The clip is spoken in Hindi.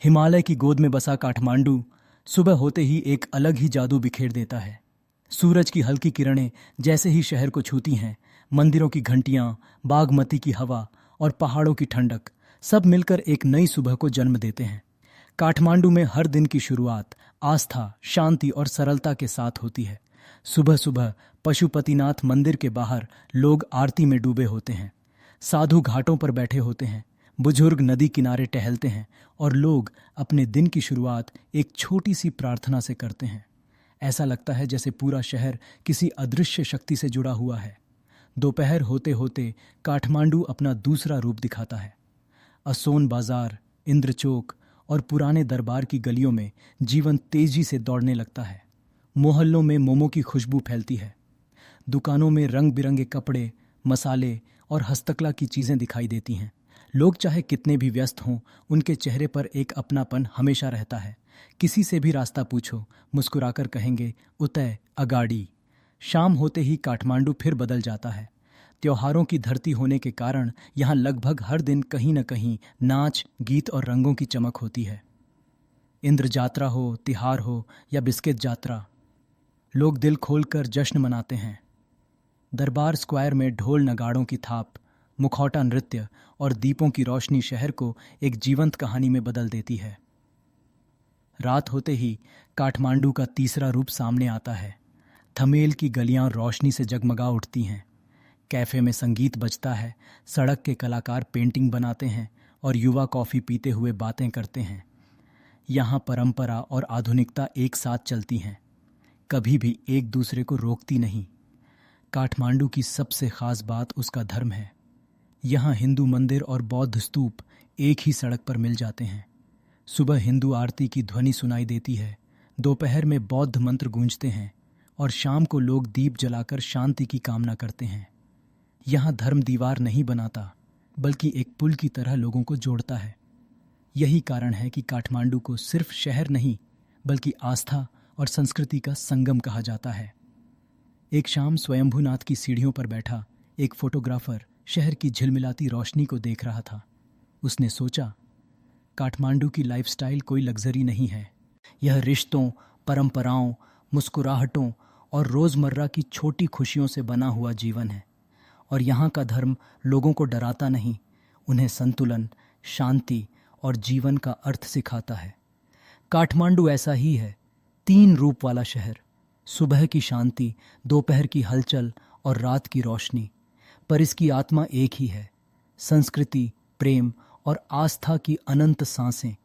हिमालय की गोद में बसा काठमांडू सुबह होते ही एक अलग ही जादू बिखेर देता है। सूरज की हल्की किरणें जैसे ही शहर को छूती हैं, मंदिरों की घंटियां, बागमती की हवा और पहाड़ों की ठंडक सब मिलकर एक नई सुबह को जन्म देते हैं। काठमांडू में हर दिन की शुरुआत आस्था, शांति और सरलता के साथ होती है। सुबह सुबह पशुपतिनाथ मंदिर के बाहर लोग आरती में डूबे होते हैं। साधु घाटों पर बैठे होते हैं, बुजुर्ग नदी किनारे टहलते हैं और लोग अपने दिन की शुरुआत एक छोटी सी प्रार्थना से करते हैं। ऐसा लगता है जैसे पूरा शहर किसी अदृश्य शक्ति से जुड़ा हुआ है। दोपहर होते होते काठमांडू अपना दूसरा रूप दिखाता है। असोन बाजार, इंद्र चौक और पुराने दरबार की गलियों में जीवन तेजी से दौड़ने लगता है। मोहल्लों में मोमो की खुशबू फैलती है। दुकानों में रंग बिरंगे कपड़े, मसाले और हस्तकला की चीजें दिखाई देती हैं। लोग चाहे कितने भी व्यस्त हों, उनके चेहरे पर एक अपनापन हमेशा रहता है। किसी से भी रास्ता पूछो, मुस्कुराकर कहेंगे उतय अगाड़ी। शाम होते ही काठमांडू फिर बदल जाता है। त्योहारों की धरती होने के कारण यहाँ लगभग हर दिन कहीं न कहीं नाच, गीत और रंगों की चमक होती है। इंद्र जात्रा हो, तिहार हो या बिस्किट जात्रा, लोग दिल खोलकर जश्न मनाते हैं। दरबार स्क्वायर में ढोल नगाड़ों की थाप, मुखौटा नृत्य और दीपों की रोशनी शहर को एक जीवंत कहानी में बदल देती है। रात होते ही काठमांडू का तीसरा रूप सामने आता है। थमेल की गलियां रोशनी से जगमगा उठती हैं। कैफे में संगीत बजता है, सड़क के कलाकार पेंटिंग बनाते हैं और युवा कॉफी पीते हुए बातें करते हैं। यहाँ परंपरा और आधुनिकता एक साथ चलती हैं, कभी भी एक दूसरे को रोकती नहीं। काठमांडू की सबसे खास बात उसका धर्म है। यहाँ हिंदू मंदिर और बौद्ध स्तूप एक ही सड़क पर मिल जाते हैं। सुबह हिंदू आरती की ध्वनि सुनाई देती है, दोपहर में बौद्ध मंत्र गूंजते हैं और शाम को लोग दीप जलाकर शांति की कामना करते हैं। यहाँ धर्म दीवार नहीं बनाता, बल्कि एक पुल की तरह लोगों को जोड़ता है। यही कारण है कि काठमांडू को सिर्फ शहर नहीं, बल्कि आस्था और संस्कृति का संगम कहा जाता है। एक शाम स्वयंभूनाथ की सीढ़ियों पर बैठा एक फोटोग्राफर शहर की झिलमिलाती रोशनी को देख रहा था। उसने सोचा, काठमांडू की लाइफस्टाइल कोई लग्जरी नहीं है। यह रिश्तों, परंपराओं, मुस्कुराहटों और रोजमर्रा की छोटी खुशियों से बना हुआ जीवन है। और यहाँ का धर्म लोगों को डराता नहीं, उन्हें संतुलन, शांति और जीवन का अर्थ सिखाता है। काठमांडू ऐसा ही है, 3 रूप वाला शहर। सुबह की शांति, दोपहर की हलचल और रात की रोशनी, पर इसकी आत्मा एक ही है। संस्कृति, प्रेम और आस्था की अनंत सांसें।